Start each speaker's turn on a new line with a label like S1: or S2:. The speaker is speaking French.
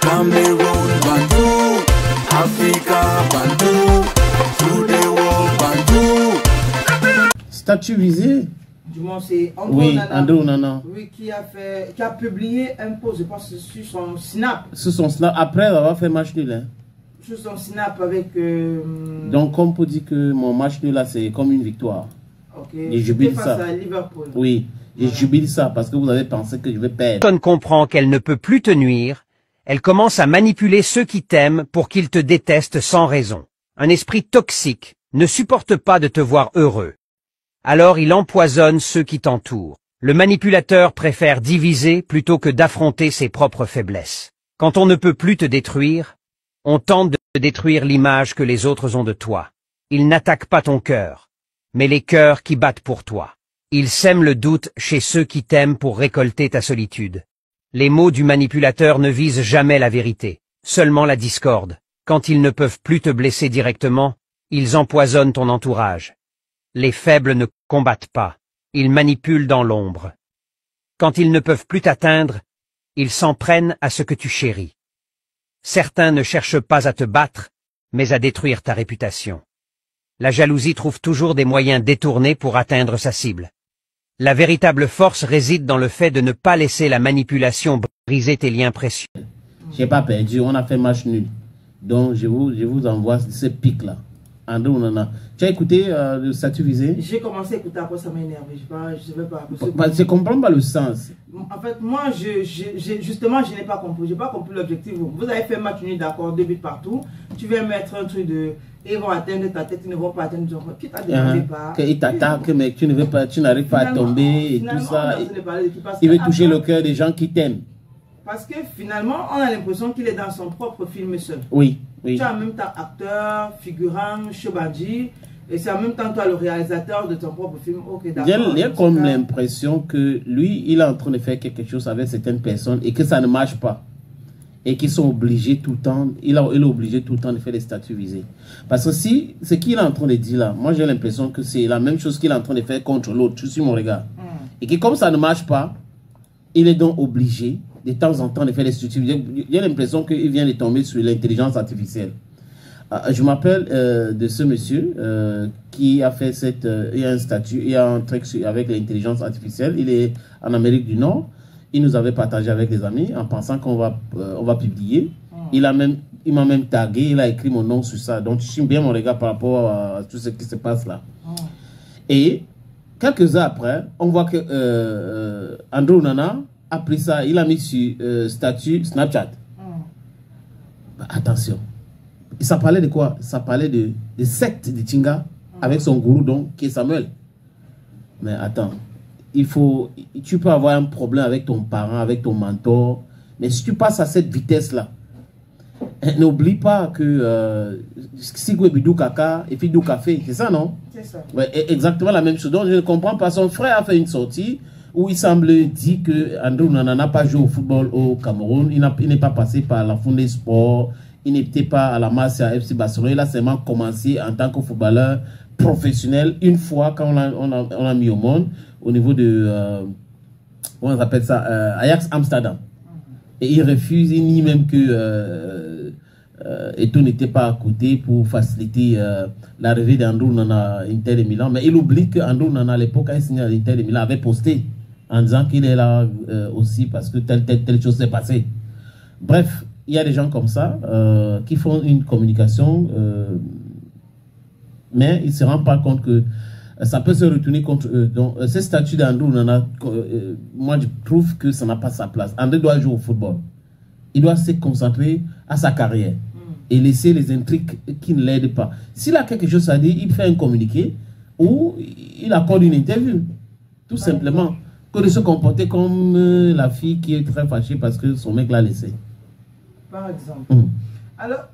S1: Cameroun, Bandou, Africa, Bandou, through the world, Bandou.
S2: Statut visé?
S3: Du moins, c'est
S2: Oui, André Onana.
S3: Oui, qui a publié un post, je pense, sur son Snap.
S2: Sur son Snap, après avoir fait match nul. Hein.
S3: Sur son Snap avec...
S2: Donc, comme pour dire que mon match nul là, c'est comme une victoire.
S3: Ok.
S2: Et je jubile ça.
S3: À Liverpool.
S2: Oui, et je jubile ça parce que vous avez pensé que je vais perdre.
S4: Personne comprend qu'elle ne peut plus te nuire. Elle commence à manipuler ceux qui t'aiment pour qu'ils te détestent sans raison. Un esprit toxique ne supporte pas de te voir heureux. Alors il empoisonne ceux qui t'entourent. Le manipulateur préfère diviser plutôt que d'affronter ses propres faiblesses. Quand on ne peut plus te détruire, on tente de détruire l'image que les autres ont de toi. Il n'attaque pas ton cœur, mais les cœurs qui battent pour toi. Il sème le doute chez ceux qui t'aiment pour récolter ta solitude. Les mots du manipulateur ne visent jamais la vérité, seulement la discorde. Quand ils ne peuvent plus te blesser directement, ils empoisonnent ton entourage. Les faibles ne combattent pas, ils manipulent dans l'ombre. Quand ils ne peuvent plus t'atteindre, ils s'en prennent à ce que tu chéris. Certains ne cherchent pas à te battre, mais à détruire ta réputation. La jalousie trouve toujours des moyens détournés pour atteindre sa cible. La véritable force réside dans le fait de ne pas laisser la manipulation briser tes liens précieux.
S2: J'ai pas perdu, on a fait match nul. Donc je vous envoie ce pic-là. André Onana. Tu as écouté le statut visé?
S3: J'ai commencé à écouter, après ça m'a énervé. Je ne sais pas.
S2: Je ne comprends pas le sens.
S3: En fait, moi, justement, je n'ai pas compris. Je n'ai pas compris l'objectif. Vous avez fait match nul, d'accord, 2 buts partout. Tu viens mettre un truc de... Ils vont atteindre ta tête, ils ne vont pas atteindre ton... Qui t'a dérangé pas?
S2: Ils t'attaquent, mais tu n'arrives pas à tomber et tout ça. Il veut toucher le cœur des gens qui t'aiment.
S3: Parce que finalement, on a l'impression qu'il est dans son propre film seul.
S2: Oui, oui.
S3: Tu es en même temps acteur, figurant, showbadji, et c'est en même temps toi le réalisateur de ton propre film. Ok, d'accord.
S2: Il y a comme l'impression que lui, il est en train de faire quelque chose avec certaines personnes et que ça ne marche pas. Et qu'ils sont obligés tout le temps, il est obligé tout le temps de faire des statuts visés. Parce que si, ce qu'il est en train de dire là, moi j'ai l'impression que c'est la même chose qu'il est en train de faire contre l'autre, tu suis mon regard. Et que comme ça ne marche pas, il est donc obligé de temps en temps de faire des statuts visés. J'ai l'impression qu'il vient de tomber sur l'intelligence artificielle. Je m'appelle de ce monsieur qui a fait il y a un statut, il y a un truc avec l'intelligence artificielle, il est en Amérique du Nord. Il nous avait partagé avec des amis en pensant qu'on va publier. Il m'a même tagué, il a écrit mon nom sur ça. Donc, je suis bien mon regard par rapport à tout ce qui se passe là. Et quelques heures après, on voit que André Onana a pris ça, il a mis sur statut Snapchat. Bah, attention. Et ça parlait de quoi? Ça parlait de secte de Tinga avec son gourou donc, qui est Samuel. Mais attends. Tu peux avoir un problème avec ton parent, avec ton mentor, mais si tu passes à cette vitesse-là, n'oublie pas que si Bidou Kaka et puis Dou Café, c'est ça, non?
S3: C'est ça.
S2: Ouais, exactement la même chose. Donc, je ne comprends pas. Son frère a fait une sortie où il semble dire que André Onana n'a pas joué au football au Cameroun. Il n'est pas passé par la Fondé Sport. Il n'était pas à la masse à FC Barcelone. Il a seulement commencé en tant que footballeur professionnel une fois quand on a mis au monde au niveau de comment on appelle ça, Ajax Amsterdam. Et il refuse, il nie même que Eto'o n'était pas à côté pour faciliter l'arrivée d'André Onana à Inter de Milan. Mais il oublie qu'André Onana à l'époque, quand il signait à l'Inter de Milan, avait posté en disant qu'il est là aussi parce que telle chose s'est passée. Bref, il y a des gens comme ça qui font une communication mais ils ne se rendent pas compte que ça peut se retourner contre eux. Donc, ce statut d'André Onana, moi, je trouve que ça n'a pas sa place. André doit jouer au football. Il doit se concentrer à sa carrière et laisser les intrigues qui ne l'aident pas. S'il a quelque chose à dire, il fait un communiqué ou il accorde une interview. Tout simplement. Que de se comporter comme la fille qui est très fâchée parce que son mec l'a laissé.
S3: Par exemple. Alors...